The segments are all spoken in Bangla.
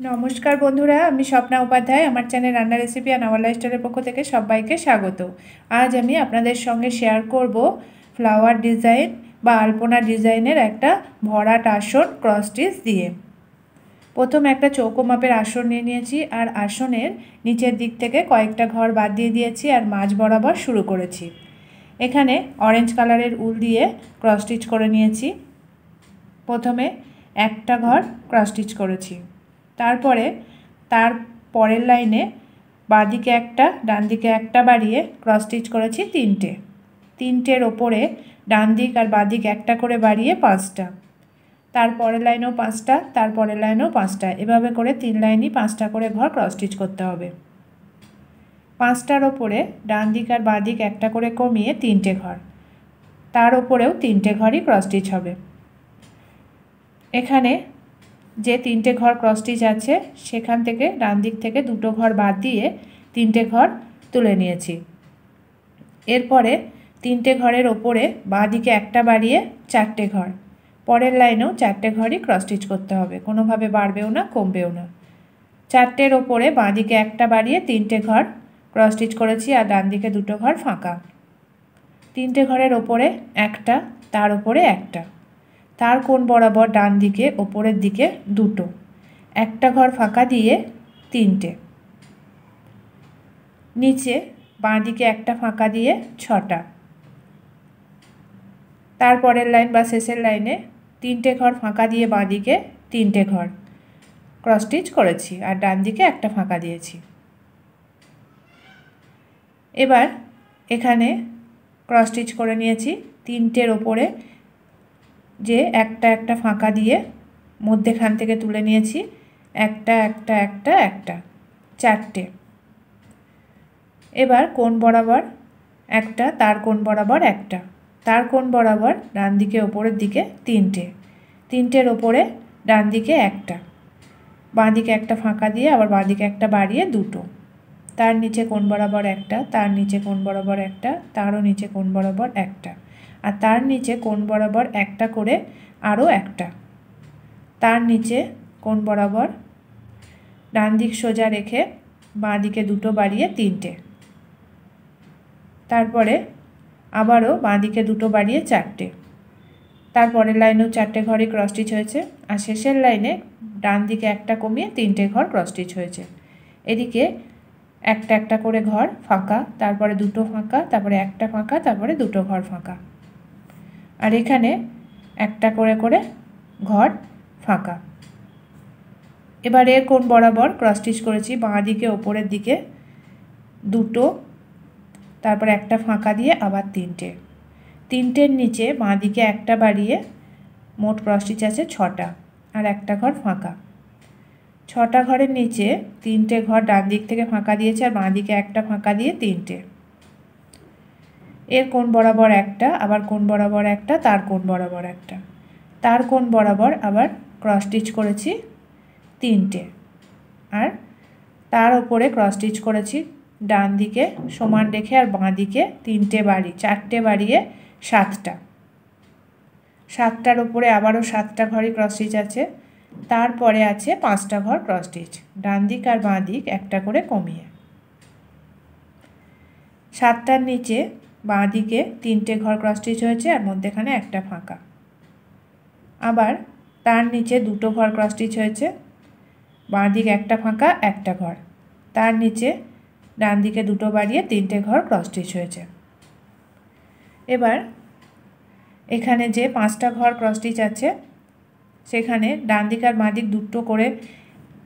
নমস্কার বন্ধুরা, আমি স্বপ্না উপাধ্যায়। আমার চ্যানেল রান্না রেসিপি আর আমার লাইফস্টাইলের পক্ষ থেকে সবাইকে স্বাগত। আজ আমি আপনাদের সঙ্গে শেয়ার করব ফ্লাওয়ার ডিজাইন বা আলপনা ডিজাইনের একটা ভরাট আসন ক্রস স্টিচ দিয়ে। প্রথম একটা চৌকো মাপের আসন নিয়ে নিয়েছি আর আসনের নিচের দিক থেকে কয়েকটা ঘর বাদ দিয়ে দিয়েছি আর মাঝ বরাবর শুরু করেছি। এখানে অরেঞ্জ কালারের উল দিয়ে ক্রস স্টিচ করে নিয়েছি। প্রথমে একটা ঘর ক্রস স্টিচ করেছি, তারপরে তার পরের লাইনে বাঁদিকে একটা ডান দিকে একটা বাড়িয়ে ক্রস স্টিচ করেছি তিনটের ওপরে ডান দিক আর বাঁদিক একটা করে বাড়িয়ে 5টা, তার পরের লাইনেও 5টা, তার পরের লাইনেও 5টা, এভাবে করে 3 লাইনই 5টা করে ঘর ক্রস স্টিচ করতে হবে। 5টার ওপরে ডান দিক আর বাঁদিক একটা করে কমিয়ে 3টে ঘর, তার ওপরেও 3টে ঘরই ক্রস স্টিচ হবে। এখানে যে 3টে ঘর ক্রস স্টিচ আছে সেখান থেকে ডান দিক থেকে 2টো ঘর বাদ দিয়ে 3টে ঘর তুলে নিয়েছি। এরপরে 3টে ঘরের ওপরে বাঁ দিকে একটা বাড়িয়ে 4টে ঘর, পরের লাইনেও 4টে ঘরই ক্রস স্টিচ করতে হবে, কোনোভাবে বাড়বেও না কমবেও না। 4টের ওপরে বাঁ দিকে একটা বাড়িয়ে 3টে ঘর ক্রস স্টিচ করেছি আর ডান দিকে 2টো ঘর ফাঁকা। 3টে ঘরের ওপরে একটা, তার ওপরে একটা, তার কোণ বরাবর ডান দিকে ওপরের দিকে 2টো, একটা ঘর ফাঁকা দিয়ে 3টে, নিচে বাঁ দিকে একটা ফাঁকা দিয়ে 6টা, তারপরের লাইন বা শেষের লাইনে 3টে ঘর ফাঁকা দিয়ে বাঁ দিকে 3টে ঘর ক্রস স্টিচ করেছি আর ডান দিকে একটা ফাঁকা দিয়েছি। এবার এখানে ক্রস স্টিচ করে নিয়েছি। 3টের ওপরে যে একটা একটা ফাঁকা দিয়ে মধ্যেখান থেকে তুলে নিয়েছি, একটা একটা একটা একটা, 4টে। এবার কোণ বরাবর একটা, তার কোণ বরাবর একটা, তার কোণ বরাবর ডান দিকে ওপরের দিকে 3টে, 3টের ওপরে ডান দিকে একটা, বাঁ দিকে একটা ফাঁকা দিয়ে আবার বাঁ দিকে একটা বাড়িয়ে 2টো, তার নিচে কোণ বরাবর একটা, তার নিচে কোণ বরাবর একটা, তারও নিচে কোণ বরাবর একটা, আর তার নিচে কোণ বরাবর একটা করে আরও একটা, তার নিচে কোণ বরাবর ডান দিক সোজা রেখে বাঁ দিকে 2টো বাড়িয়ে 3টে, তারপরে আবারও বাঁ দিকে 2টো বাড়িয়ে 4টে, তারপরের লাইনেও 4টে ঘরই ক্রস স্টিচ হয়েছে আর শেষের লাইনে ডান দিকে একটা কমিয়ে 3টে ঘর ক্রস স্টিচ হয়েছে। এদিকে একটা একটা করে ঘর ফাঁকা, তারপরে 2টো ফাঁকা, তারপরে একটা ফাঁকা, তারপরে 2টো ঘর ফাঁকা, আর এখানে একটা করে করে ঘর ফাঁকা। এবার এর কোণ বরাবর ক্রস স্টিচ করেছি বাঁ দিকে ওপরের দিকে 2টো, তারপরে একটা ফাঁকা দিয়ে আবার 3টে, 3টের নিচে বাঁ দিকে একটা বাড়িয়ে মোট ক্রস স্টিচ আছে 6টা আর একটা ঘর ফাঁকা। 6টা ঘরের নিচে 3টে ঘর ডান দিক থেকে ফাঁকা দিয়েছে আর বাঁ দিকে একটা ফাঁকা দিয়ে 3টে, এর কোণ বরাবর একটা, আবার কোণ বরাবর একটা, তার কোণ বরাবর একটা, তার কোণ বরাবর আবার ক্রস স্টিচ করেছি 3টে, আর তার ওপরে ক্রস স্টিচ করেছি ডান দিকে সমান রেখে আর বাঁ দিকে 3টে বাড়ি 4টে বাড়িয়ে 7টা, 7টার ওপরে আবারও 7টা ঘরই ক্রস স্টিচ আছে, তারপরে আছে 5টা ঘর ক্রস স্টিচ ডান দিক আর বাঁ দিক একটা করে কমিয়ে। 7টার নিচে বাঁ দিকে 3টে ঘর ক্রস স্টিচ হয়েছে আর মধ্যেখানে একটা ফাঁকা, আবার তার নিচে 2টো ঘর ক্রস স্টিচ হয়েছে, বাঁ দিক একটা ফাঁকা একটা ঘর, তার নিচে ডান দিকে 2টো বাড়িয়ে 3টে ঘর ক্রস স্টিচ হয়েছে। এবার এখানে যে 5টা ঘর ক্রস স্টিচ আছে সেখানে ডান দিক আর বাঁ দিক 2টো করে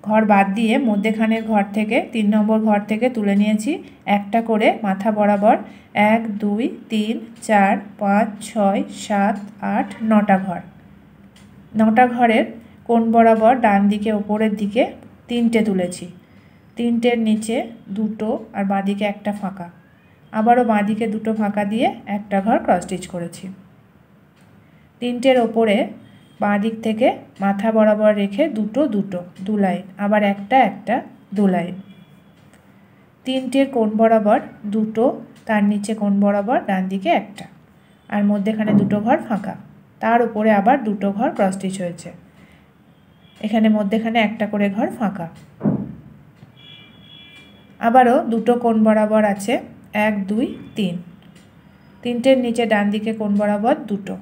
ঘর বাদ দিয়ে মধ্যেখানের ঘর থেকে 3 নম্বর ঘর থেকে তুলে নিয়েছি একটা করে মাথা বরাবর 1 2 3 4 5 6 7 8 9টা ঘর, 9টা ঘরের কোণ বরাবর ডান দিকে ওপরের দিকে 3টে তুলেছি, 3টের নিচে 2টো আর বাঁ দিকে একটা ফাঁকা, আবারও বাঁ দিকে 2টো ফাঁকা দিয়ে একটা ঘর ক্রস স্টিচ করেছি। 3টের ওপরে বাঁ দিক থেকে মাথা বরাবর রেখে 2টো 2 লাইন, আবার একটা একটা 2 লাইন, 3টের কোণ বরাবর 2টো, তার নিচে কোণ বরাবর ডান দিকে একটা, আর মধ্যেখানে 2টো ঘর ফাঁকা, তার উপরে আবার 2টো ঘর ক্রস স্টিচ হয়েছে। এখানে মধ্যেখানে একটা করে ঘর ফাঁকা। আবারও দুটো কোণ বরাবর আছে 1 2 3, তিনটের নিচে ডান দিকে কোণ বরাবর দুটো,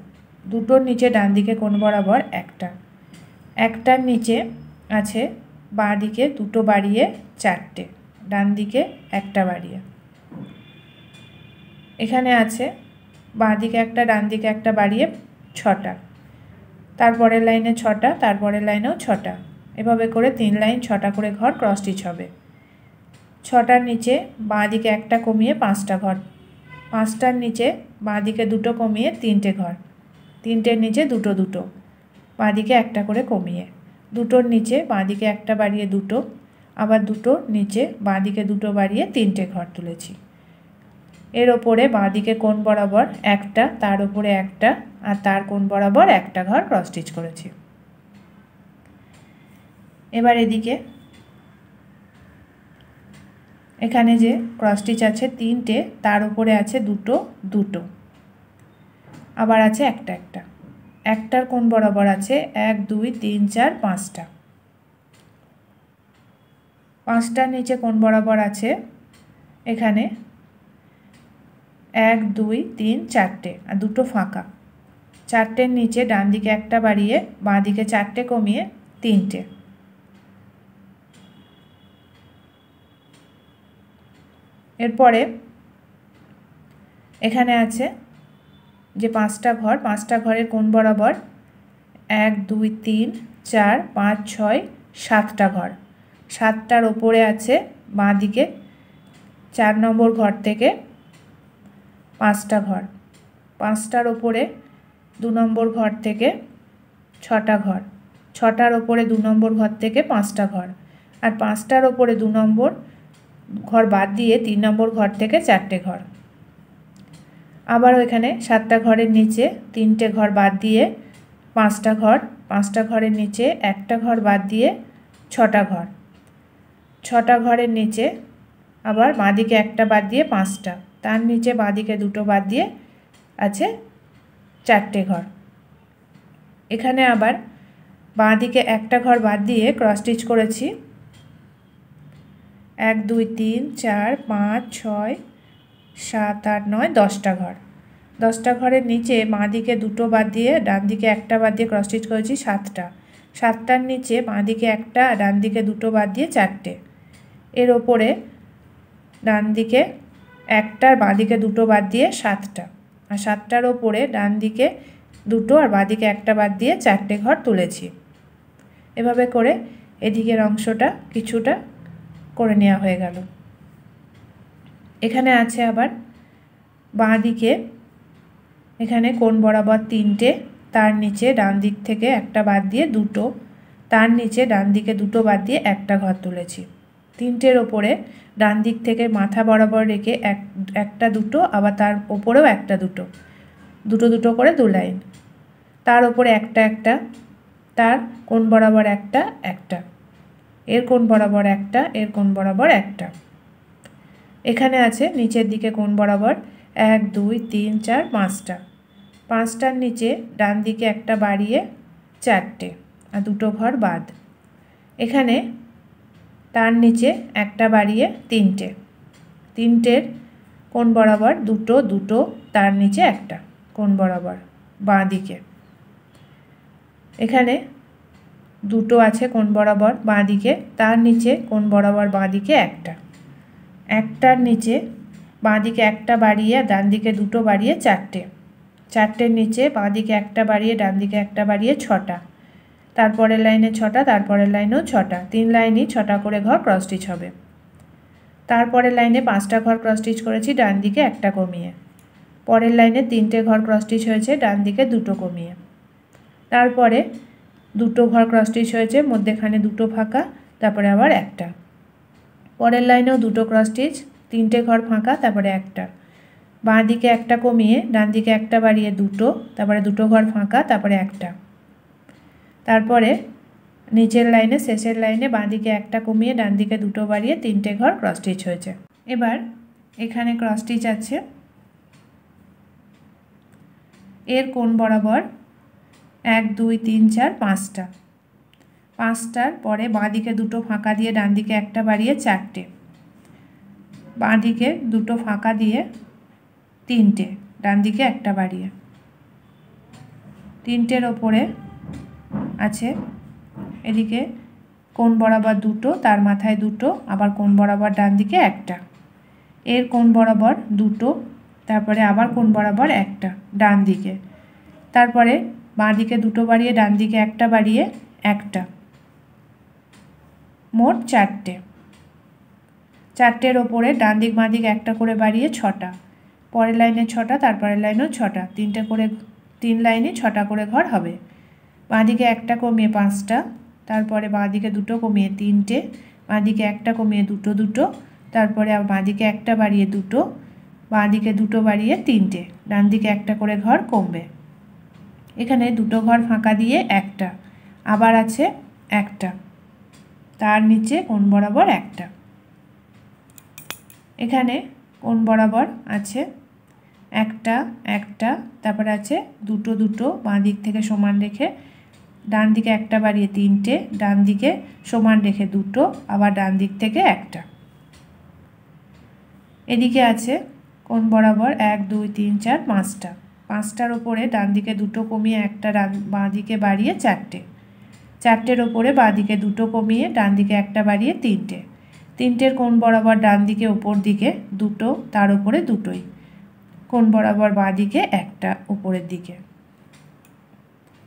দুটোর নিচে ডান দিকে কোণ বরাবর একটা, একটার নিচে আছে বাঁ দিকে দুটো বাড়িয়ে 4টে, ডান দিকে একটা বাড়িয়ে। এখানে আছে বাঁ দিকে একটা ডান দিকে একটা বাড়িয়ে 6টা, তারপরের লাইনে 6টা, তারপরের লাইনেও 6টা, এভাবে করে 3 লাইন 6টা করে ঘর ক্রস স্টিচ হবে। 6টার নিচে বাঁ দিকে একটা কমিয়ে 5টা ঘর, 5টার নিচে বাঁ দিকে দুটো কমিয়ে 3টে ঘর, 3টের নিচে দুটো দুটো, বাঁ দিকে একটা করে কমিয়ে, দুটোর নিচে বাঁ দিকে একটা বাড়িয়ে দুটো, আবার দুটোর নিচে বাঁ দিকে দুটো বাড়িয়ে 3টে ঘর তুলেছি। এর ওপরে বাঁ দিকে কোণ বরাবর একটা, তার ওপরে একটা, আর তার কোণ বরাবর একটা ঘর ক্রস স্টিচ করেছি। এবার এদিকে এখানে যে ক্রস স্টিচ আছে 3টে, তার উপরে আছে দুটো দুটো, আবার আছে একটা একটা, একটার কোণ বরাবর আছে 1 2 3 4 5টা, 5টার নিচে কোণ বরাবর আছে এখানে 1 2 3 4টে আর দুটো ফাঁকা, 4টের নিচে ডান দিকে একটা বাড়িয়ে বাঁ দিকে 4টে কমিয়ে 3টে। এরপরে এখানে আছে যে 5টা ঘর, 5টা ঘরের কোণ বরাবর 1 2 3 4 5 6 7টা ঘর, 7টার ওপরে আছে বাঁ দিকে 4 নম্বর ঘর থেকে 5টা ঘর, 5টার ওপরে 2 নম্বর ঘর থেকে 6টা ঘর, 6টার ওপরে 2 নম্বর ঘর থেকে 5টা ঘর, আর 5টার ওপরে 2 নম্বর ঘর বাদ দিয়ে 3 নম্বর ঘর থেকে 4টে ঘর। আবারও এখানে 7টা ঘরের নিচে 3টে ঘর বাদ দিয়ে 5টা ঘর, 5টা ঘরের নিচে একটা ঘর বাদ দিয়ে 6টা ঘর, 6টা ঘরের নিচে আবার বাঁ দিকে একটা বাদ দিয়ে 5টা, তার নিচে বাঁ দিকে দুটো বাদ দিয়ে আছে 4টে ঘর। এখানে আবার বাঁ দিকে একটা ঘর বাদ দিয়ে ক্রস স্টিচ করেছি 1 2 3 4 5 6 7 8 9 10টা ঘর, 10টা ঘরের নিচে বাঁ দিকে দুটো বাদ দিয়ে ডান দিকে একটা বাদ দিয়ে ক্রস স্টিচ করেছি 7টা, 7টার নিচে বাঁ দিকে একটা ডান দিকে দুটো বাদ দিয়ে 4টে, এর ওপরে ডান দিকে একটার বাঁ দিকে দুটো বাদ দিয়ে 7টা, আর 7টার ওপরে ডান দিকে দুটো আর বাঁ দিকে একটা বাদ দিয়ে 4টে ঘর তুলেছি। এভাবে করে এদিকের অংশটা কিছুটা করে নেওয়া হয়ে গেল। এখানে আছে আবার বাঁ দিকে এখানে কোণ বরাবর 3টে, তার নিচে ডান দিক থেকে একটা বাদ দিয়ে দুটো, তার নিচে ডান দিকে দুটো বাদ দিয়ে একটা ঘর তুলেছি। 3টের ওপরে ডান দিক থেকে মাথা বরাবর রেখে একটা দুটো, আবার তার ওপরেও একটা দুটো, দুটো দুটো করে 2 লাইন, তার ওপরে একটা একটা, তার কোণ বরাবর একটা একটা, এর কোণ বরাবর একটা, এর কোণ বরাবর একটা। এখানে আছে নিচের দিকে কোণ বরাবর 1 2 3 4 5টা, 5টার নিচে ডান দিকে একটা বাড়িয়ে 4টে আর দুটো ঘর বাদ, এখানে তার নিচে একটা বাড়িয়ে 3টে, 3টের কোণ বরাবর দুটো দুটো, তার নিচে একটা কোণ বরাবর বাঁ দিকে, এখানে দুটো আছে কোণ বরাবর বাঁ দিকে, তার নিচে কোণ বরাবর বাঁ দিকে একটা, একটার নিচে বাঁ দিকে একটা বাড়িয়ে ডান দিকে দুটো বাড়িয়ে 4টে, 4টের নিচে বাঁ দিকে একটা বাড়িয়ে ডান দিকে একটা বাড়িয়ে 6টা, তারপরের লাইনে 6টা, তারপরের লাইনেও 6টা, 3 লাইনই 6টা করে ঘর ক্রস স্টিচ হবে। তারপরের লাইনে 5টা ঘর ক্রস স্টিচ করেছি ডান দিকে একটা কমিয়ে, পরের লাইনে 3টে ঘর ক্রস স্টিচ হয়েছে ডান দিকে দুটো কমিয়ে, তারপরে দুটো ঘর ক্রস স্টিচ হয়েছে মধ্যেখানে দুটো ফাঁকা, তারপরে আবার একটা, পরের লাইনেও দুটো ক্রস স্টিচ, 3টে ঘর ফাঁকা, তারপরে একটা, বাঁ দিকে একটা কমিয়ে ডান দিকে একটা বাড়িয়ে দুটো, তারপরে দুটো ঘর ফাঁকা, তারপরে একটা, তারপরে নিচের লাইনে শেষের লাইনে বাঁ দিকে একটা কমিয়ে ডান দিকে দুটো বাড়িয়ে 3টে ঘর ক্রস স্টিচ হয়েছে। এবার এখানে ক্রস স্টিচ আছে, এর কোণ বরাবর 1 2 3 4 5টা, 5টার পরে বাঁ দিকে দুটো ফাঁকা দিয়ে ডান দিকে একটা বাড়িয়ে 4টে, বাঁ দিকে দুটো ফাঁকা দিয়ে 3টে, ডান দিকে একটা বাড়িয়ে 3টের ওপরে আছে এদিকে কোণ বরাবর দুটো, তার মাথায় দুটো, আবার কোণ বরাবর ডান দিকে একটা, এর কোণ বরাবর দুটো, তারপরে আবার কোণ বরাবর একটা ডান দিকে, তারপরে বাঁ দিকে দুটো বাড়িয়ে ডান দিকে একটা বাড়িয়ে একটা, মোট 4টে। 4টের ওপরে ডান দিক বাঁ দিক একটা করে বাড়িয়ে 6টা, পরের লাইনে 6টা, তারপরের লাইনেও 6টা, 3টে করে 3 লাইনে 6টা করে ঘর হবে। বাঁ দিকে একটা কমিয়ে 5টা, তারপরে বাঁ দিকে দুটো কমিয়ে 3টে, বাঁ দিকে একটা কমিয়ে দুটো দুটো, তারপরে আবার বাঁ দিকে একটা বাড়িয়ে দুটো, বাঁ দিকে দুটো বাড়িয়ে 3টে, ডান দিকে একটা করে ঘর কমবে। এখানে দুটো ঘর ফাঁকা দিয়ে একটা, আবার আছে একটা, তার নিচে কোণ বরাবর একটা, এখানে কোণ বরাবর আছে একটা একটা, তারপরে আছে দুটো দুটো, বাঁ দিক থেকে সমান রেখে ডান দিকে একটা বাড়িয়ে 3টে, ডান দিকে সমান রেখে দুটো, আবার ডান দিক থেকে একটা। এদিকে আছে কোণ বরাবর 1 2 3 4 5টা, 5টার ওপরে ডান দিকে দুটো কমিয়ে একটা বাঁ দিকে বাড়িয়ে 4টে, 4টের ওপরে বাঁ দিকে দুটো কমিয়ে ডান দিকে একটা বাড়িয়ে 3টে, 3টের কোণ বরাবর ডান দিকে ওপর দিকে দুটো, তার উপরে দুটোই, কোণ বরাবর বাঁ দিকে একটা উপরের দিকে,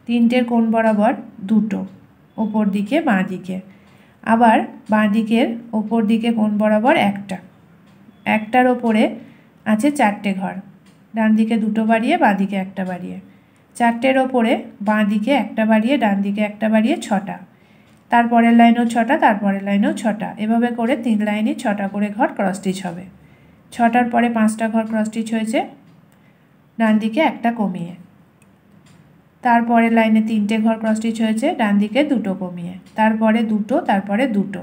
3টের কোণ বরাবর দুটো ওপর দিকে বাঁ দিকে, আবার বাঁ দিকের ওপর দিকে কোণ বরাবর একটা, একটার ওপরে আছে 4টে ঘর, ডান দিকে দুটো বাড়িয়ে বাঁ দিকে একটা বাড়িয়ে, 4টের ওপরে বাঁ দিকে একটা বাড়িয়ে ডান দিকে একটা বাড়িয়ে 6টা, তারপরের লাইনেও 6টা, তারপরের লাইনেও 6টা, এভাবে করে 3 লাইনে 6টা করে ঘর ক্রস স্টিচ হবে। 6টার পরে 5টা ঘর ক্রস স্টিচ হয়েছে ডান দিকে একটা কমিয়ে, তারপরের লাইনে 3টে ঘর ক্রস স্টিচ হয়েছে ডান দিকে দুটো কমিয়ে, তারপরে দুটো, তারপরে দুটো,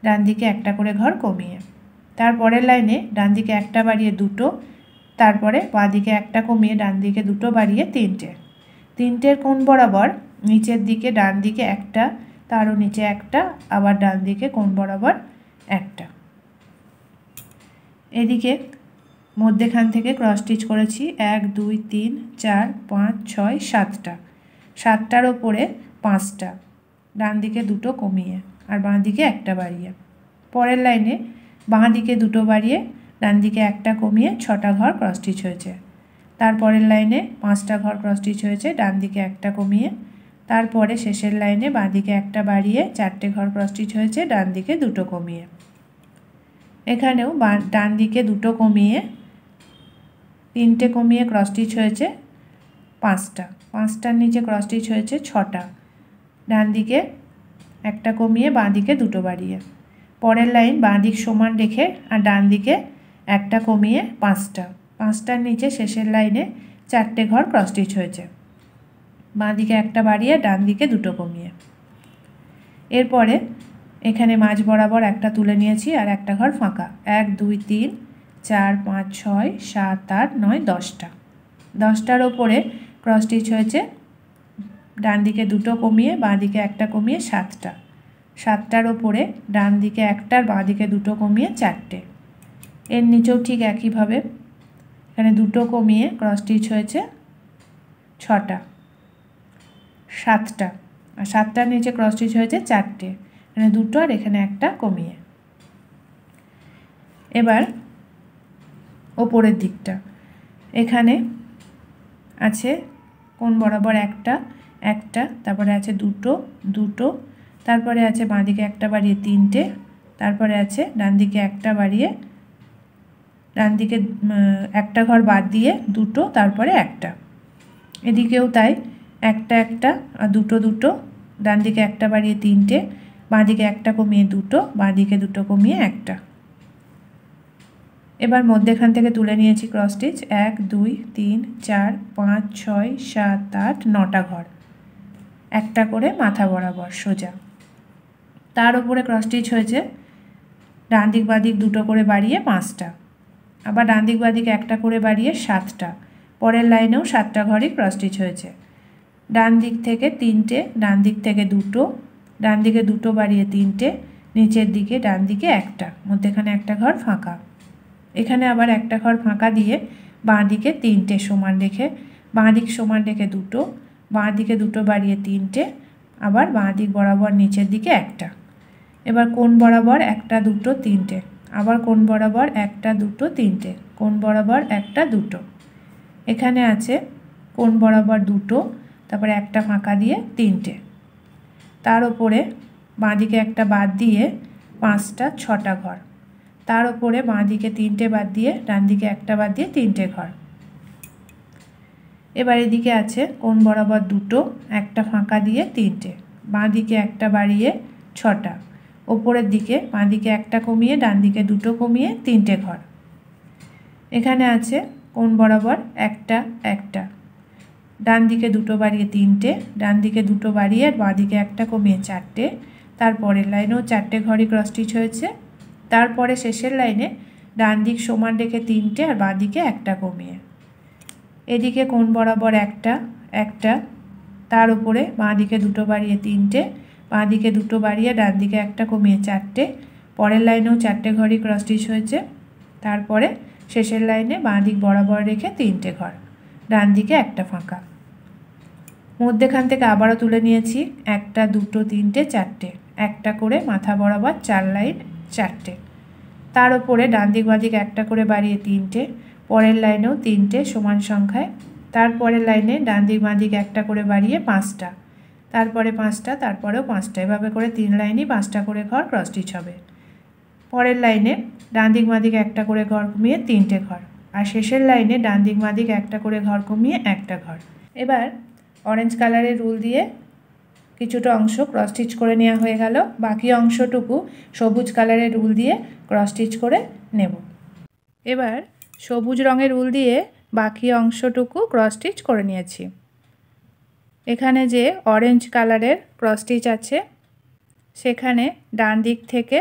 ডান দিকে একটা করে ঘর কমিয়ে, তারপরের লাইনে ডান দিকে একটা বাড়িয়ে দুটো, তারপরে বাঁ দিকে একটা কমিয়ে ডান দিকে দুটো বাড়িয়ে 3টে, 3টের কোণ বরাবর নিচের দিকে ডান দিকে একটা, তারও নিচে একটা, আবার ডান দিকে কোণ বরাবর একটা। এদিকে মধ্যেখান থেকে ক্রস স্টিচ করেছি 1 2 3 4 5 6 7টা, 7টার ওপরে 5টা, ডান দিকে দুটো কমিয়ে আর বাঁ দিকে একটা বাড়িয়ে, পরের লাইনে বাঁ দিকে দুটো বাড়িয়ে ডান দিকে একটা কমিয়ে 6টা ঘর ক্রস স্টিচ হয়েছে, তারপরের লাইনে 5টা ঘর ক্রস স্টিচ হয়েছে ডান দিকে একটা কমিয়ে, তারপরে শেষের লাইনে বাঁ দিকে একটা বাড়িয়ে 4টে ঘর ক্রস স্টিচ হয়েছে ডান দিকে দুটো কমিয়ে, এখানেও ডান দিকে দুটো কমিয়ে 3টে কমিয়ে ক্রস স্টিচ হয়েছে 5টা, 5টার নিচে ক্রস স্টিচ হয়েছে 6টা, ডান দিকে একটা কমিয়ে বাঁ দিকে দুটো বাড়িয়ে, পরের লাইন বাঁ দিক সমান রেখে আর ডান দিকে একটা কমিয়ে 5টা, 5টার নিচে শেষের লাইনে 4টে ঘর ক্রস স্টিচ হয়েছে, বাঁ দিকে একটা বাড়িয়ে ডান দিকে দুটো কমিয়ে। এরপরে এখানে মাঝ বরাবর একটা তুলে নিয়েছি আর একটা ঘর ফাঁকা, 1 2 3 4 5 6 7 8 9 10টা, 10টার ওপরে ক্রস স্টিচ হয়েছে ডান দিকে দুটো কমিয়ে বাঁ দিকে একটা কমিয়ে 7টা, 7টার ওপরে ডান দিকে একটা আর বাঁ দিকে দুটো কমিয়ে 4টে, এর নিচেও ঠিক একইভাবে এখানে দুটো কমিয়ে ক্রস স্টিচ হয়েছে 6টা, 7টা, আর 7টার নিচে ক্রস স্টিচ হয়েছে 4টে, এখানে দুটো আর এখানে একটা কমিয়ে। এবার ওপরের দিকটা এখানে আছে কোণ বরাবর একটা একটা, তারপরে আছে দুটো দুটো, তারপরে আছে বাঁ দিকে একটা বাড়িয়ে 3টে, তারপরে আছে ডান দিকে একটা বাড়িয়ে ডান দিকে একটা ঘর বাদ দিয়ে দুটো, তারপরে একটা, এদিকেও তাই একটা একটা আর দুটো দুটো, ডান দিকে একটা বাড়িয়ে 3টে, বাঁ দিকে একটা কমিয়ে দুটো, বাঁ দিকে দুটো কমিয়ে একটা। এবার মধ্যেখান থেকে তুলে নিয়েছি ক্রস স্টিচ 1 2 3 4 5 6 7 8 9টা ঘর, একটা করে মাথা বরাবর সোজা, তার উপরে ক্রস স্টিচ হয়েছে ডান দিক বাঁ দিক দুটো করে বাড়িয়ে 5টা, আবার ডান দিক বাঁ দিক একটা করে বাড়িয়ে 7টা, পরের লাইনেও 7টা ঘরই ক্রস স্টিচ হয়েছে, ডান দিক থেকে 3টে, ডান দিক থেকে দুটো, ডান দিকে দুটো বাড়িয়ে তিনটে, নিচের দিকে ডান দিকে একটা, মধ্যেখানে একটা ঘর ফাঁকা। এখানে আবার একটা ঘর ফাঁকা দিয়ে বাঁ দিকে তিনটে সমান রেখে, বাঁ দিক সমান রেখে দুটো, বাঁ দিকে দুটো বাড়িয়ে তিনটে, আবার বাঁ দিক বরাবর নিচের দিকে একটা। এবার কোণ বরাবর একটা দুটো তিনটে, আবার কোণ বরাবর একটা দুটো তিনটে, কোণ বরাবর একটা দুটো। এখানে আছে কোণ বরাবর দুটো, তারপরে একটা ফাঁকা দিয়ে তিনটে, তার ওপরে বাঁ দিকে একটা বাদ দিয়ে পাঁচটা ছটা ঘর, তার ওপরে বাঁ দিকে তিনটে বাদ দিয়ে ডান দিকে একটা বাদ দিয়ে তিনটে ঘর। এবার এদিকে আছে কোণ বরাবর দুটো, একটা ফাঁকা দিয়ে তিনটে, বাঁ দিকে একটা বাড়িয়ে ছটা, ওপরের দিকে বাঁ দিকে একটা কমিয়ে ডান দিকে দুটো কমিয়ে তিনটে ঘর। এখানে আছে কোণ বরাবর একটা একটা, ডান দিকে দুটো বাড়িয়ে তিনটে, ডান দিকে দুটো বাড়িয়ে আর বাঁ দিকে একটা কমিয়ে চারটে, তারপরের লাইনেও চারটে ঘরই ক্রস স্টিচ হয়েছে। তারপরে শেষের লাইনে ডান দিক সমান রেখে তিনটে আর বাঁ দিকে একটা কমিয়ে, এদিকে কোণ বরাবর একটা একটা, তার উপরে বাঁ দিকে দুটো বাড়িয়ে তিনটে, বাঁ দিকে দুটো বাড়িয়ে ডান দিকে একটা কমিয়ে চারটে, পরের লাইনেও চারটে ঘরই ক্রস স্টিচ হয়েছে। তারপরে শেষের লাইনে বাঁ দিক বরাবর রেখে তিনটে ঘর, ডান দিকে একটা ফাঁকা। মধ্যেখান থেকে আবারও তুলে নিয়েছি একটা দুটো তিনটে চারটে, একটা করে মাথা বরাবর চার লাইন চারটে, তার উপরে ডান দিক বাঁ দিক একটা করে বাড়িয়ে তিনটে, পরের লাইনেও তিনটে সমান সংখ্যায়, তারপরের লাইনে ডান দিক বাঁ দিক একটা করে বাড়িয়ে পাঁচটা, তারপরে পাঁচটা, তারপরেও পাঁচটা, এভাবে করে তিন লাইনই পাঁচটা করে ঘর ক্রস স্টিচ হবে। পরের লাইনে ডান দিক বাঁ দিক একটা করে ঘর কমিয়ে তিনটে ঘর, আর শেষের লাইনে ডান দিক বাঁ দিক একটা করে ঘর কমিয়ে একটা ঘর। এবার অরেঞ্জ কালারের রুল দিয়ে কিছুটা অংশ ক্রস স্টিচ করে নেওয়া হয়ে গেল, বাকি অংশটুকু সবুজ কালারের রুল দিয়ে ক্রস স্টিচ করে নেব। এবার সবুজ রঙের রুল দিয়ে বাকি অংশটুকু ক্রস স্টিচ করে নিয়েছি। এখানে যে অরেঞ্জ কালারের ক্রস স্টিচ আছে সেখানে ডান দিক থেকে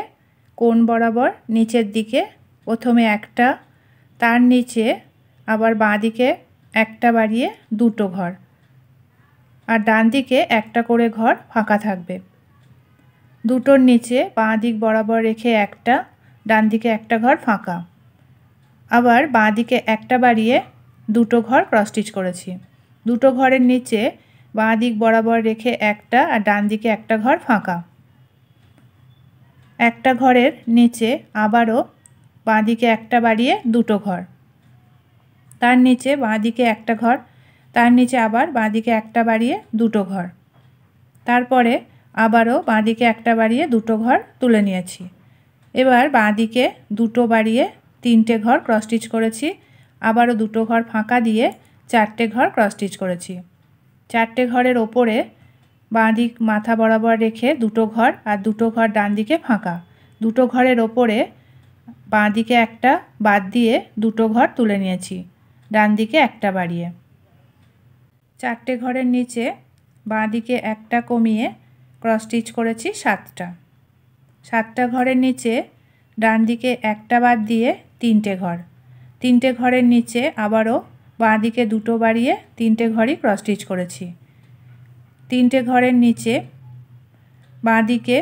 কোণ বরাবর নিচের দিকে প্রথমে একটা, তার নিচে আবার বাঁ দিকে একটা বাড়িয়ে দুটো ঘর, আর ডান দিকে একটা করে ঘর ফাঁকা থাকবে। দুটোর নিচে বাঁ দিক বরাবর রেখে একটা, ডান দিকে একটা ঘর ফাঁকা, আবার বাঁ দিকে একটা বাড়িয়ে দুটো ঘর ক্রস স্টিচ করেছি। দুটো ঘরের নিচে বাঁ দিক বরাবর রেখে একটা আর ডান দিকে একটা ঘর ফাঁকা, একটা ঘরের নিচে আবারও বাঁ দিকে একটা বাড়িয়ে দুটো ঘর, তার নিচে বাঁ দিকে একটা ঘর, তার নিচে আবার বাঁ দিকে একটা বাড়িয়ে দুটো ঘর, তারপরে আবারও বাঁ দিকে একটা বাড়িয়ে দুটো ঘর তুলে নিয়েছি। এবার বাঁ দিকে দুটো বাড়িয়ে তিনটে ঘর ক্রস স্টিচ করেছি, আবারও দুটো ঘর ফাঁকা দিয়ে চারটে ঘর ক্রস স্টিচ করেছি। চারটে ঘরের ওপরে বাঁ দিক মাথা বরাবর রেখে দুটো ঘর আর দুটো ঘর ডান দিকে ফাঁকা, দুটো ঘরের ওপরে বাঁ দিকে একটা বাদ দিয়ে দুটো ঘর তুলে নিয়েছি, ডান দিকে একটা বাড়িয়ে। চারটে ঘরের নিচে বাঁ দিকে একটা কমিয়ে ক্রস স্টিচ করেছি সাতটা, সাতটা ঘরের নিচে ডান দিকে একটা বাদ দিয়ে তিনটে ঘর, তিনটে ঘরের নিচে আবারও বাঁ দিকে দুটো বাড়িয়ে তিনটে ঘরই ক্রস স্টিচ করেছি। তিনটে ঘরের নিচে বাঁ দিকে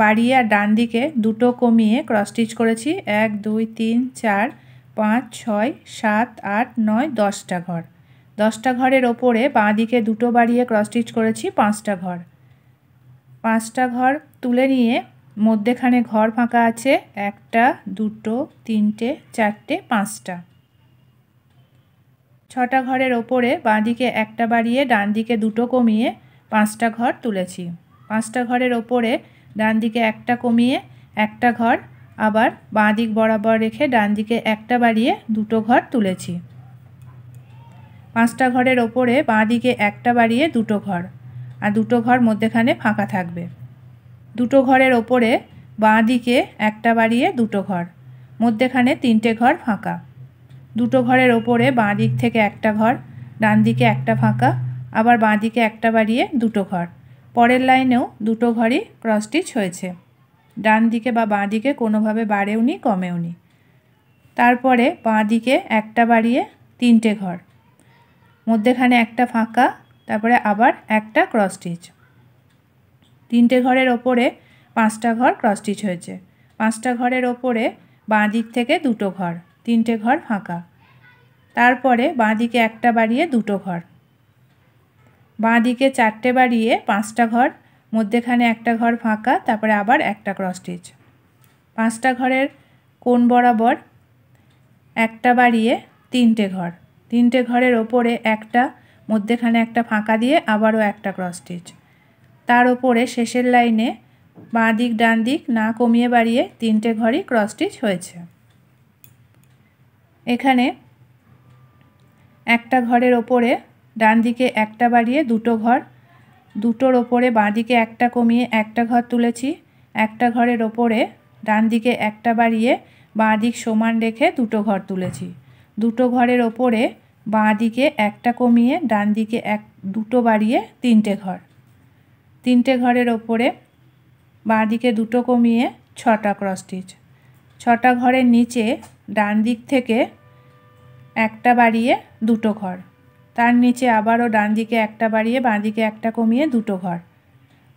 বাড়িয়ে আর ডান দিকে দুটো কমিয়ে ক্রস স্টিচ করেছি 1 2 3 4 5 6 7 8 9 10টা ঘর, 10টা ঘরের ওপরে বাঁ দিকে দুটো বাড়িয়ে ক্রস স্টিচ করেছি পাঁচটা ঘর, পাঁচটা ঘর তুলে নিয়ে মধ্যেখানে ঘর ফাঁকা আছে একটা দুটো তিনটে চারটে পাঁচটা, ছটা ঘরের ওপরে বাঁ দিকে একটা বাড়িয়ে ডান দিকে দুটো কমিয়ে পাঁচটা ঘর তুলেছি। পাঁচটা ঘরের ওপরে ডান দিকে একটা কমিয়ে একটা ঘর, আবার বাঁ দিক বরাবর রেখে ডান দিকে একটা বাড়িয়ে দুটো ঘর তুলেছি। পাঁচটা ঘরের ওপরে বাঁ দিকে একটা বাড়িয়ে দুটো ঘর, আর দুটো ঘর মধ্যেখানে ফাঁকা থাকবে। দুটো ঘরের ওপরে বাঁ দিকে একটা বাড়িয়ে দুটো ঘর, মধ্যেখানে তিনটে ঘর ফাঁকা, দুটো ঘরের ওপরে বাঁ দিক থেকে একটা ঘর, ডান দিকে একটা ফাঁকা, আবার বাঁ দিকে একটা বাড়িয়ে দুটো ঘর, পরের লাইনেও দুটো ঘরই ক্রস স্টিচ হয়েছে, ডান দিকে বা বাঁ দিকে কোনোভাবে বাড়েও নি কমেও নি। তারপরে বাঁ দিকে একটা বাড়িয়ে তিনটে ঘর, মধ্যেখানে একটা ফাঁকা, তারপরে আবার একটা ক্রস স্টিচ। তিনটে ঘরের ওপরে 5টা ঘর ক্রস স্টিচ হয়েছে। 5টা ঘরের ওপরে বাঁ দিক থেকে দুটো ঘর, 3টে ঘর ফাঁকা। তারপরে বাঁ দিকে একটা বাড়িয়ে দুটো ঘর, বাঁ দিকে 4টে বাড়িয়ে 5টা ঘর, মধ্যেখানে একটা ঘর ফাঁকা, তারপরে আবার একটা ক্রস স্টিচ। 5টা ঘরের কোণ বরাবর একটা বাড়িয়ে 3টে ঘর, 3টে ঘরের ওপরে একটা, মধ্যেখানে একটা ফাঁকা দিয়ে আবারও একটা ক্রস স্টিচ। তার ওপরে শেষের লাইনে বাঁ দিক ডান দিক না কমিয়ে বাড়িয়ে 3টে ঘরই ক্রস স্টিচ হয়েছে। এখানে একটা ঘরের ওপরে ডান দিকে একটা বাড়িয়ে দুটো ঘর, দুটোর ওপরে বাঁ দিকে একটা কমিয়ে একটা ঘর তুলেছি। একটা ঘরের ওপরে ডান দিকে একটা বাড়িয়ে বাঁ দিক সমান রেখে দুটো ঘর তুলেছি। দুটো ঘরের ওপরে বাঁ দিকে একটা কমিয়ে ডান দিকে দুটো বাড়িয়ে 3টে ঘর, 3টে ঘরের ওপরে বাঁ দিকে দুটো কমিয়ে 6টা ক্রস স্টিচ। 6টা ঘরের নিচে ডান দিক থেকে একটা বাড়িয়ে দুটো ঘর, তার নিচে আবারও ডান দিকে একটা বাড়িয়ে বাঁ দিকে একটা কমিয়ে দুটো ঘর,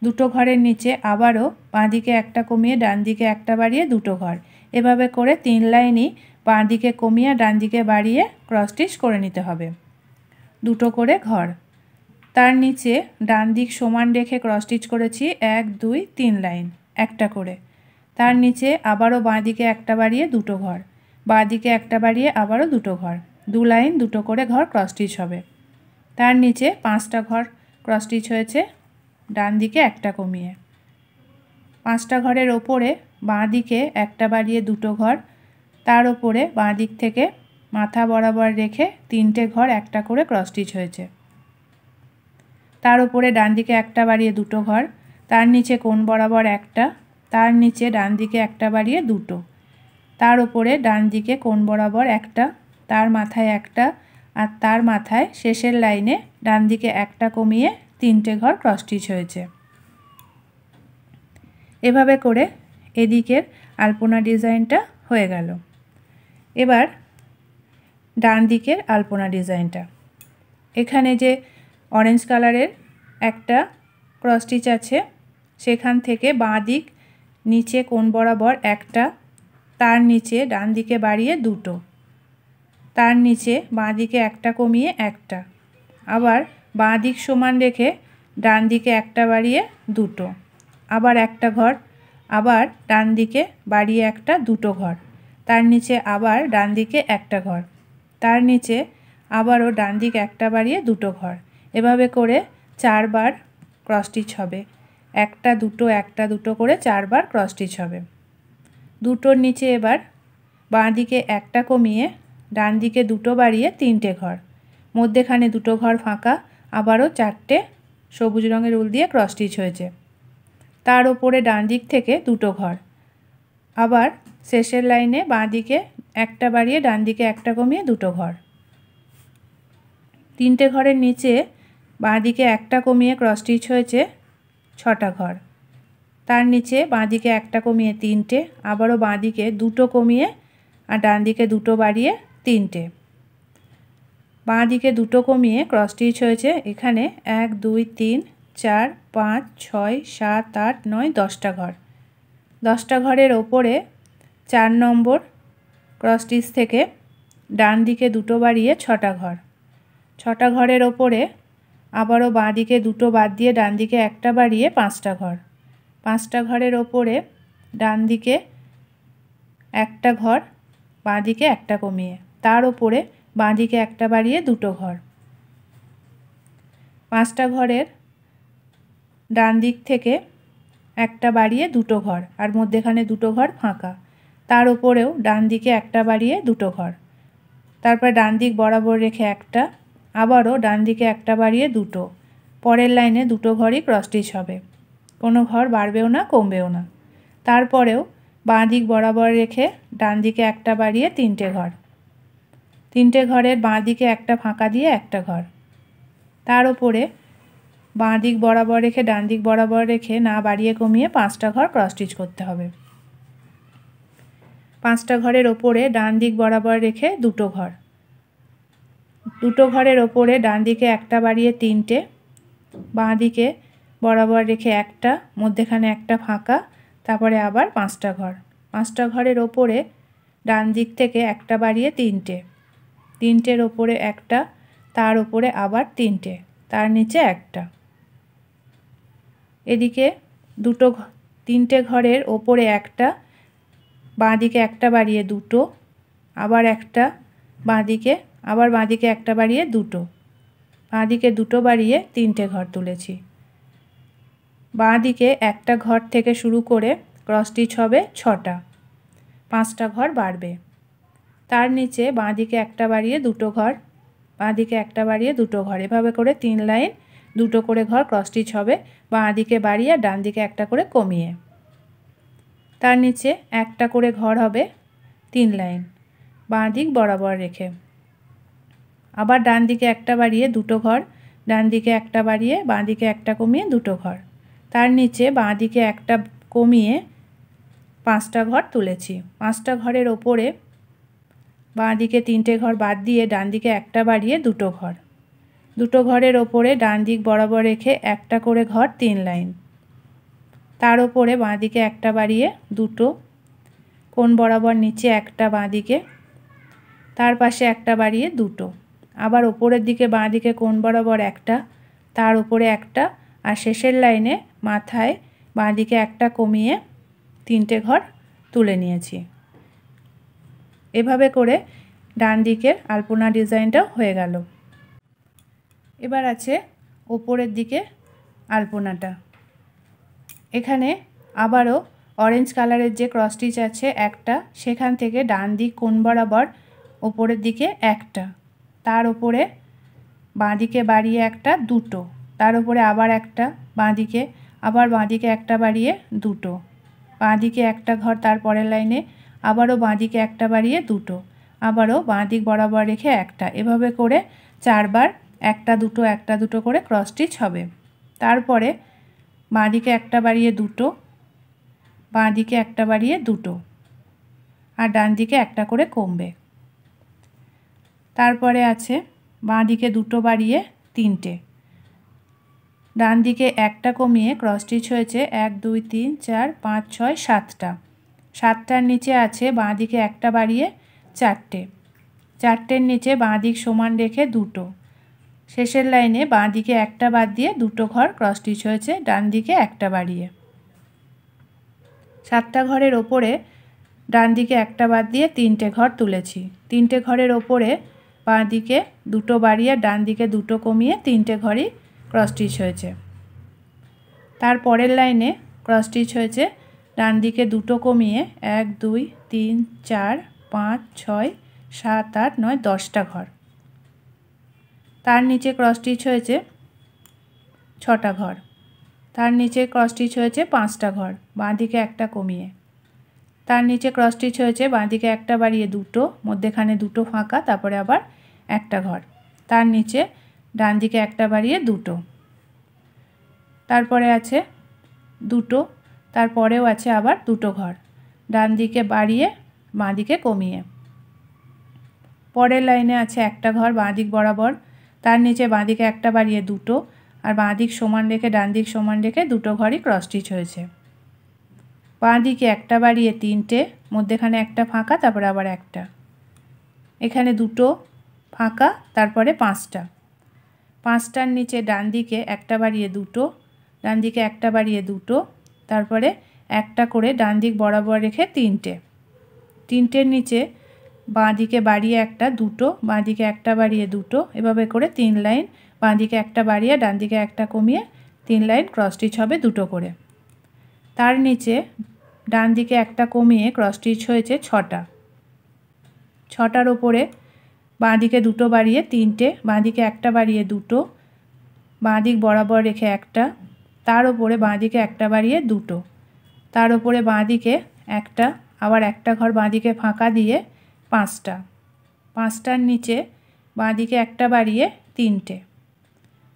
দুটো ঘরের নিচে আবারও বাঁ দিকে একটা কমিয়ে ডান দিকে একটা বাড়িয়ে দুটো ঘর। এভাবে করে 3 লাইনই বাঁ দিকে কমিয়ে ডান দিকে বাড়িয়ে ক্রস স্টিচ করে নিতে হবে, দুটো করে ঘর। তার নিচে ডান দিক সমান রেখে ক্রস স্টিচ করেছি 1 2 3 লাইন একটা করে। তার নিচে আবারও বাঁ দিকে একটা বাড়িয়ে দুটো ঘর, বাঁ দিকে একটা বাড়িয়ে আবারও দুটো ঘর, 2 লাইন দুটো করে ঘর ক্রস স্টিচ হবে। তার নিচে 5টা ঘর ক্রস স্টিচ হয়েছে ডান দিকে একটা কমিয়ে। 5টা ঘরের ওপরে বাঁ দিকে একটা বাড়িয়ে দুটো ঘর, তার ওপরে বাঁ দিক থেকে মাথা বরাবর রেখে 3টে ঘর একটা করে ক্রস স্টিচ হয়েছে। তার উপরে ডান দিকে একটা বাড়িয়ে দুটো ঘর, তার নিচে কোণ বরাবর একটা, তার নিচে ডান দিকে একটা বাড়িয়ে দুটো, তার উপরে ডান দিকে কোণ বরাবর একটা, তার মাথায় একটা, আর তার মাথায় শেষের লাইনে ডান দিকে একটা কমিয়ে 3টে ঘর ক্রস স্টিচ হয়েছে। এভাবে করে এদিকের আলপনা ডিজাইনটা হয়ে গেল। এবার ডান দিকের আলপনা ডিজাইনটা, এখানে যে অরেঞ্জ কালারের একটা ক্রস স্টিচ আছে, সেখান থেকে বাঁ দিক নিচে কোণ বরাবর একটা, তার নিচে ডান দিকে বাড়িয়ে দুটো, তার নিচে বাঁ দিকে একটা কমিয়ে একটা, আবার বাঁ দিক সমান রেখে ডান দিকে একটা বাড়িয়ে দুটো, আবার একটা ঘর, আবার ডান দিকে বাড়িয়ে একটা দুটো ঘর, তার নিচে আবার ডান দিকে একটা ঘর, তার নিচে আবারও ডান দিক একটা বাড়িয়ে দুটো ঘর। এভাবে করে 4বার ক্রস স্টিচ হবে, একটা দুটো করে 4বার ক্রস স্টিচ হবে। দুটোর নিচে এবার বাঁ দিকে একটা কমিয়ে ডান দিকে দুটো বাড়িয়ে 3টে ঘর, মধ্যেখানে দুটো ঘর ফাঁকা, আবারও 4টে সবুজ রঙের উল দিয়ে ক্রস স্টিচ হয়েছে। তার ওপরে ডান দিক থেকে দুটো ঘর, আবার শেষের লাইনে বাঁ দিকে একটা বাড়িয়ে ডান দিকে একটা কমিয়ে দুটো ঘর। 3টে ঘরের নিচে বাঁ দিকে একটা কমিয়ে ক্রস স্টিচ হয়েছে 6টা ঘর, তার নিচে বাঁ দিকে একটা কমিয়ে 3টে, আবারও বাঁ দিকে দুটো কমিয়ে আর ডান দিকে দুটো বাড়িয়ে 3টে, বাঁ দিকে দুটো কমিয়ে ক্রস স্টিচ হয়েছে এখানে 1 2 3 4 5 6 7 8 9 10টা ঘর। 10টা ঘরের ওপরে 4 নম্বর ক্রস স্টিচ থেকে ডান দিকে দুটো বাড়িয়ে 6টা ঘর, 6টা ঘরের ওপরে আবারও বাঁ দিকে দুটো বাদ দিয়ে ডান দিকে একটা বাড়িয়ে 5টা ঘর, 5টা ঘরের ওপরে ডান দিকে একটা ঘর, বাঁ দিকে একটা কমিয়ে, তার ওপরে বাঁ দিকে একটা বাড়িয়ে দুটো ঘর, 5টা ঘরের ডান দিক থেকে একটা বাড়িয়ে দুটো ঘর, আর মধ্যেখানে দুটো ঘর ফাঁকা, তার ওপরেও ডান দিকে একটা বাড়িয়ে দুটো ঘর, তারপর ডান দিক বরাবর রেখে একটা, আবারও ডান দিকে একটা বাড়িয়ে দুটো, পরের লাইনে দুটো ঘরই ক্রস স্টিচ হবে, কোনো ঘর বাড়বেও না কমবেও না। তারপরেও বাঁ দিক বরাবর রেখে ডান দিকে একটা বাড়িয়ে 3টে ঘর, 3টে ঘরের বাঁ দিকে একটা ফাঁকা দিয়ে একটা ঘর, তার ওপরে বাঁ দিক বরাবর রেখে ডান দিক বরাবর রেখে না বাড়িয়ে কমিয়ে 5টা ঘর ক্রস স্টিচ করতে হবে। 5টা ঘরের ওপরে ডান দিক বরাবর রেখে দুটো ঘর, দুটো ঘরের ওপরে ডান দিকে একটা বাড়িয়ে 3টে, বাঁ দিকে বরাবর রেখে একটা, মধ্যেখানে একটা ফাঁকা, তারপরে আবার 5টা ঘর। 5টা ঘরের ওপরে ডান দিক থেকে একটা বাড়িয়ে 3টে, 3টের ওপরে একটা, তার ওপরে আবার 3টে, তার নিচে একটা। এদিকে 3টে ঘরের ওপরে একটা, বাঁদিকে একটা বাড়িয়ে 2টো, আবার একটা বাঁদিকে, আবার বাঁদিকে একটা বাড়িয়ে 2টো, বাঁদিকে 2টো বাড়িয়ে 3টে ঘর তুলেছি। বাঁদিকে একটা ঘর থেকে শুরু করে ক্রস স্টিচ হবে 6টা, 5টা ঘর বাড়বে। তার নিচে বাঁদিকে একটা বাড়িয়ে 2টো ঘর, বাঁদিকে একটা বাড়িয়ে 2টো ঘর, এভাবে করে 3 লাইন 2টো করে ঘর ক্রস স্টিচ হবে, বাঁদিকে বাড়িয়ে ডান দিকে একটা করে কমিয়ে। তার নিচে একটা করে ঘর হবে 3 লাইন বাঁ দিক বরাবর রেখে। আবার ডান দিকে একটা বাড়িয়ে 2টো ঘর, ডান দিকে একটা বাড়িয়ে বাঁ দিকে একটা কমিয়ে 2টো ঘর, তার নিচে বাঁ দিকে একটা কমিয়ে 5টা ঘর তুলেছি। 5টা ঘরের ওপরে বাঁ দিকে 3টে ঘর বাদ দিয়ে ডান দিকে একটা বাড়িয়ে 2টো ঘর, 2টো ঘরের ওপরে ডান দিক বরাবর রেখে একটা করে ঘর 3 লাইন, তার ওপরে বাঁ দিকে একটা বাড়িয়ে 2টো, কোণ বরাবর নিচে একটা বাঁ দিকে, তার পাশে একটা বাড়িয়ে 2টো, আবার ওপরের দিকে বাঁ দিকে কোণ বরাবর একটা, তার উপরে একটা, আর শেষের লাইনে মাথায় বাঁ দিকে একটা কমিয়ে 3টে ঘর তুলে নিয়েছি। এভাবে করে ডান দিকের আলপনা ডিজাইনটা হয়ে গেল। এবার আছে ওপরের দিকে আলপনাটা। এখানে আবারও অরেঞ্জ কালারের যে ক্রস স্টিচ আছে একটা, সেখান থেকে ডান দিক কোণ বরাবর ওপরের দিকে একটা, তার উপরে বাঁ দিকে বাড়িয়ে একটা 2টো, তার উপরে আবার একটা বাঁদিকে, আবার বাঁদিকে একটা বাড়িয়ে 2টো, বাঁদিকে একটা ঘর, তার পরের লাইনে আবারও বাঁদিকে একটা বাড়িয়ে 2টো, আবারও বাঁদিক বরাবর রেখে একটা, এভাবে করে 4বার একটা 2টো একটা 2টো করে ক্রস স্টিচ হবে। তারপরে বাঁদিকে একটা বাড়িয়ে 2টো, বাঁদিকে একটা বাড়িয়ে 2টো, আর ডান দিকে একটা করে কমবে। তারপরে আছে বাঁদিকে 2টো বাড়িয়ে 3টে, ডান দিকে একটা কমিয়ে ক্রস স্টিচ হয়েছে 1 2 3 4 5 6 7টা। 7টার নিচে আছে বাঁদিকে একটা বাড়িয়ে 4টে, 4টের নিচে বাঁদিক সমান রেখে 2টো, শেষের লাইনে বাঁদিকে একটা বাদ দিয়ে 2টো ঘর ক্রস স্টিচ হয়েছে ডান দিকে একটা বাড়িয়ে। 7টা ঘরের ওপরে ডান দিকে একটা বাদ দিয়ে 3টে ঘর তুলেছি। 3টে ঘরের ওপরে বাঁদিকে 2টো বাড়িয়ে ডান দিকে 2টো কমিয়ে 3টে ঘরই ক্রস স্টিচ হয়েছে। তার পরের লাইনে ক্রস স্টিচ হয়েছে ডান দিকে 2টো কমিয়ে 1 2 3 4 5 6 7 8 9 10টা ঘর। তার নিচে ক্রস স্টিচ হয়েছে 6টা ঘর, তার নিচে ক্রস স্টিচ হয়েছে 5টা ঘর, বাঁদিকে একটা কমিয়ে। তার নিচে ক্রস স্টিচ হয়েছে বাঁদিকে একটা বাড়িয়ে 2টো, মধ্যেখানে 2টো ফাঁকা, তারপরে আবার একটা ঘর, তার নিচে ডান দিকে একটা বাড়িয়ে 2টো, তারপরে আছে 2টো, তারপরেও আছে আবার 2টো ঘর, ডান দিকে বাড়িয়ে বাঁদিকে কমিয়ে। পরের লাইনে আছে একটা ঘর বাঁদিক বরাবর, তার নিচে বাঁদিকে একটা বাড়িয়ে 2টো, আর বাঁদিক সমান রেখে ডান দিক সমান রেখে 2টো ঘরই ক্রস স্টিচ হয়েছে। বাঁদিকে একটা বাড়িয়ে 3টে, মধ্যেখানে একটা ফাঁকা, তারপরে আবার একটা, এখানে 2টো ফাঁকা, তারপরে 5টা। 5টার নিচে ডান দিকে একটা বাড়িয়ে 2টো, ডান দিকে একটা বাড়িয়ে 2টো, তারপরে একটা করে ডান দিক বরাবর রেখে 3টে। 3টের নিচে বাঁদিকে বাড়িয়ে একটা 2টো, বাঁদিকে একটা বাড়িয়ে 2টো, এভাবে করে 3 লাইন বাঁদিকে একটা বাড়িয়ে ডান দিকে একটা কমিয়ে 3 লাইন ক্রস স্টিচ হবে 2টো করে। তার নিচে ডান দিকে একটা কমিয়ে ক্রস স্টিচ হয়েছে 6টা। 6টার ওপরে বাঁদিকে 2টো বাড়িয়ে 3টে, বাঁদিকে একটা বাড়িয়ে 2টো, বাঁদিক বরাবর রেখে একটা, তার ওপরে বাঁদিকে একটা বাড়িয়ে 2টো, তার ওপরে বাঁদিকে একটা, আবার একটা ঘর বাঁদিকে ফাঁকা দিয়ে 5টা। 5টার নিচে বাঁদিকে একটা বাড়িয়ে 3টে,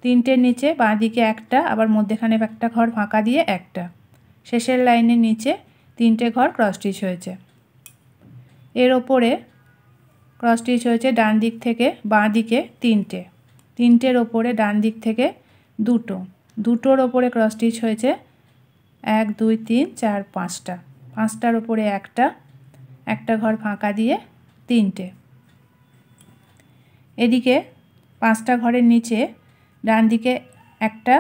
3টের নিচে বাঁদিকে একটা, আবার মধ্যেখানে একটা ঘর ফাঁকা দিয়ে একটা, শেষের লাইনের নিচে 3টে ঘর ক্রস স্টিচ হয়েছে। এর ওপরে ক্রস স্টিচ হয়েছে ডান দিক থেকে বাঁ দিকে 3টে, 3টের ওপরে ডান দিক থেকে 2টো, দুটোর ওপরে ক্রস স্টিচ হয়েছে 1 2 3 4 5টা, 5টার ওপরে একটা ঘর ফাঁকা দিয়ে 3টে। এদিকে 5টা ঘরের নিচে ডান দিকে একটা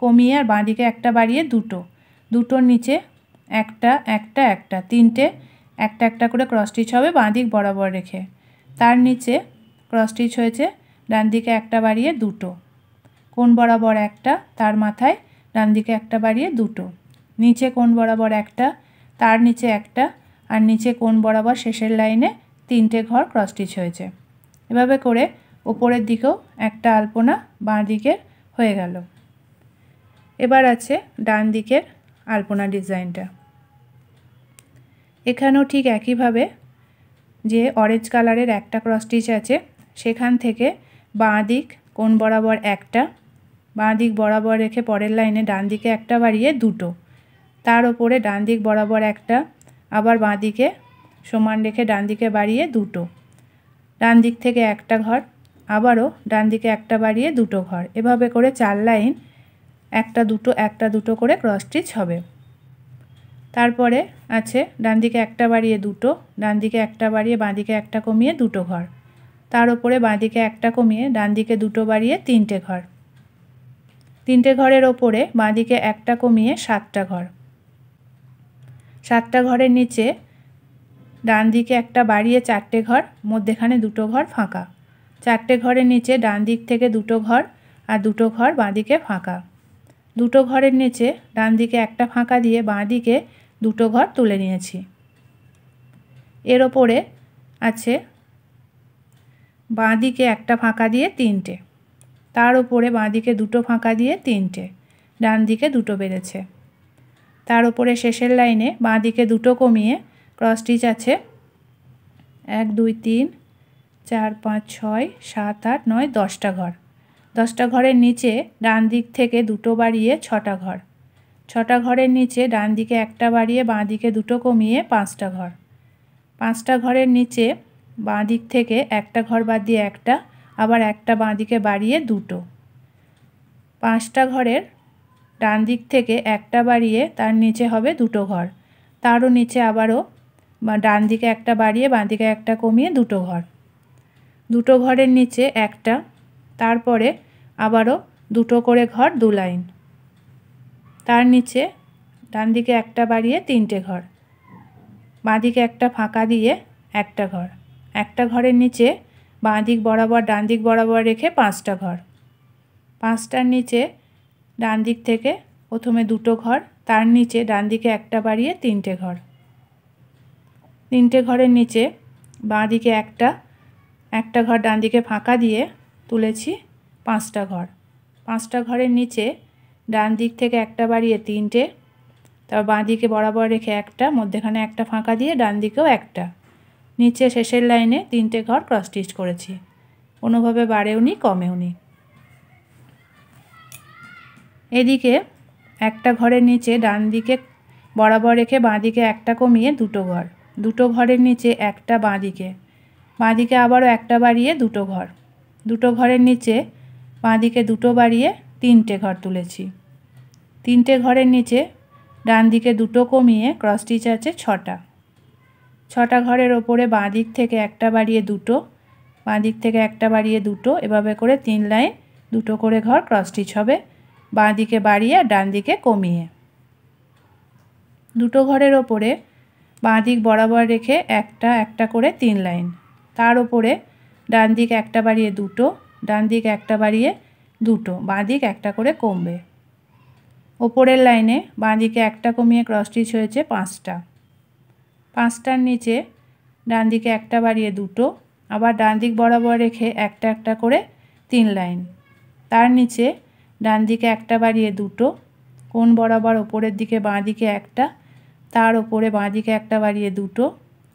কমিয়ে আর বাঁ দিকে একটা বাড়িয়ে দুটোর নিচে একটা 3টে একটা করে ক্রস স্টিচ হবে বাঁ দিক বরাবর রেখে। তার নিচে ক্রস স্টিচ হয়েছে ডান দিকে একটা বাড়িয়ে দুটো, কোণ বরাবর একটা, তার মাথায় ডান দিকে একটা বাড়িয়ে দুটো, নিচে কোণ বরাবর একটা, তার নিচে একটা, আর নিচে কোণ বরাবর শেষের লাইনে 3টে ঘর ক্রস স্টিচ হয়েছে। এভাবে করে ওপরের দিকেও একটা আলপনা বাঁ দিকের হয়ে গেল। এবার আছে ডান দিকের আলপনা ডিজাইনটা। এখানেও ঠিক একইভাবে যে অরেঞ্জ কালারের একটা ক্রস স্টিচ আছে সেখান থেকে বাঁ দিক কোণ বরাবর একটা, বাঁ দিক বরাবর রেখে পরের লাইনে ডান দিকে একটা বাড়িয়ে দুটো, তার ওপরে ডান দিক বরাবর একটা, আবার বাঁ দিকে সমান রেখে ডান দিকে বাড়িয়ে দুটো, ডান দিক থেকে একটা ঘর, আবারও ডান দিকে একটা বাড়িয়ে দুটো ঘর। এভাবে করে 4 লাইন একটা দুটো করে ক্রস স্টিচ হবে। তারপরে আছে ডান দিকে একটা বাড়িয়ে দুটো, ডান দিকে একটা বাড়িয়ে বাঁ দিকে একটা কমিয়ে দুটো ঘর, তার ওপরে বাঁ দিকে একটা কমিয়ে ডান দিকে দুটো বাড়িয়ে 3টে ঘর, 3টে ঘরের ওপরে বাঁ দিকে একটা কমিয়ে 7টা ঘর, 7টা ঘরের নিচে ডান দিকে একটা বাড়িয়ে 4টে ঘর, মধ্যেখানে দুটো ঘর ফাঁকা, 4টে ঘরের নিচে ডান দিক থেকে দুটো ঘর আর দুটো ঘর বাঁ দিকে ফাঁকা, দুটো ঘরের নিচে ডান দিকে একটা ফাঁকা দিয়ে বাঁ দিকে দুটো ঘর তুলে নিয়েছি। এর ওপরে আছে বাঁ দিকে একটা ফাঁকা দিয়ে 3টে, তার ওপরে বাঁ দিকে দুটো ফাঁকা দিয়ে 3টে, ডান দিকে দুটো বেড়েছে, তার ওপরে শেষের লাইনে বাঁ দিকে দুটো কমিয়ে ক্রস স্টিচ আছে 1 2 3 4 5 6 7 8 9 10টা ঘর, 10টা ঘরের নিচে ডান দিক থেকে দুটো বাড়িয়ে 6টা ঘর, 6টা ঘরের নিচে ডান দিকে একটা বাড়িয়ে বাঁ দিকে দুটো কমিয়ে 5টা ঘর, 5টা ঘরের নিচে বাঁ দিক থেকে একটা ঘর বাদ দিয়ে একটা, আবার একটা বাঁ দিকে বাড়িয়ে দুটো, 5টা ঘরের ডান দিক থেকে একটা বাড়িয়ে তার নিচে হবে দুটো ঘর, তারও নিচে আবারও ডান দিকে একটা বাড়িয়ে বাঁ দিকে একটা কমিয়ে দুটো ঘর, দুটো ঘরের নিচে একটা, তারপরে আবারও দুটো করে ঘর 2 লাইন, তার নিচে ডান দিকে একটা বাড়িয়ে 3টে ঘর, বাঁ দিকে একটা ফাঁকা দিয়ে একটা ঘর, একটা ঘরের নিচে বাঁ দিক বরাবর ডান দিক বরাবর রেখে 5টা ঘর, 5টার নিচে ডান দিক থেকে প্রথমে দুটো ঘর, তার নিচে ডান দিকে একটা বাড়িয়ে 3টে ঘর, 3টে ঘরের নিচে বাঁ দিকে একটা ঘর ডান দিকে ফাঁকা দিয়ে তুলেছি 5টা ঘর, 5টা ঘরের নিচে ডান দিক থেকে একটা বাড়িয়ে 3টে, তারপর বাঁ দিকে বরাবর রেখে একটা, মধ্যেখানে একটা ফাঁকা দিয়ে ডান দিকেও একটা, নিচে শেষের লাইনে 3টে ঘর ক্রস স্টিচ করেছি, কোনোভাবে বাড়েও নি কমেও নি। এদিকে একটা ঘরের নিচে ডান দিকে বরাবর রেখে বাঁ দিকে একটা কমিয়ে দুটো ঘর, দুটো ঘরের নিচে একটা বাঁ দিকে আবারও একটা বাড়িয়ে দুটো ঘর, দুটো ঘরের নিচে বাঁ দিকে দুটো বাড়িয়ে 3টে ঘর তুলেছি, 3টে ঘরের নিচে ডান দিকে দুটো কমিয়ে ক্রস স্টিচ আছে 6টা, 6টা ঘরের ওপরে বাঁ দিক থেকে একটা বাড়িয়ে দুটো, বাঁ দিক থেকে একটা বাড়িয়ে দুটো, এভাবে করে 3 লাইন দুটো করে ঘর ক্রস স্টিচ হবে বাঁ দিকে বাড়িয়ে আর ডান দিকে কমিয়ে। দুটো ঘরের ওপরে বাঁ দিক বরাবর রেখে একটা করে 3 লাইন, তার ওপরে ডান দিক একটা বাড়িয়ে দুটো, ডান দিক একটা বাড়িয়ে দুটো, বাঁ দিক একটা করে কমবে। ওপরের লাইনে বাঁ দিকে একটা কমিয়ে ক্রস স্টিচ হয়েছে 5টা, 5টার নিচে ডান দিকে একটা বাড়িয়ে দুটো, আবার ডান দিক বরাবর রেখে একটা করে 3 লাইন, তার নিচে ডান দিকে একটা বাড়িয়ে দুটো, কোণ বরাবর ওপরের দিকে বাঁ দিকে একটা, তার ওপরে বাঁ দিকে একটা বাড়িয়ে দুটো,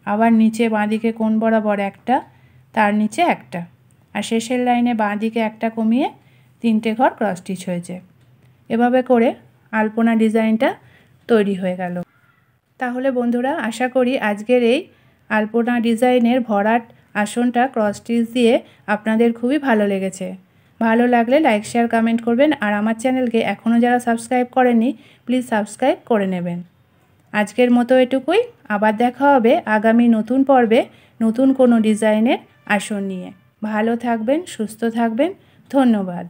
আবার নিচে বাঁ দিকে কোণ বরাবর একটা, তার নিচে একটা, আর শেষের লাইনে বাঁ দিকে একটা কমিয়ে 3টে ঘর ক্রস স্টিচ হয়েছে। এভাবে করে আলপনা ডিজাইনটা তৈরি হয়ে গেল। তাহলে বন্ধুরা আশা করি আজকের এই আলপনা ডিজাইনের ভরাট আসনটা ক্রস স্টিচ দিয়ে আপনাদের খুবই ভালো লেগেছে। ভালো লাগলে লাইক শেয়ার কমেন্ট করবেন আর আমার চ্যানেলকে এখনও যারা সাবস্ক্রাইব করেনি প্লিজ সাবস্ক্রাইব করে নেবেন। আজকের মতো এটুকুই। আবার দেখা হবে আগামী নতুন পর্বে নতুন কোনো ডিজাইনের আসন নিয়ে। ভালো থাকবেন, সুস্থ থাকবেন। ধন্যবাদ।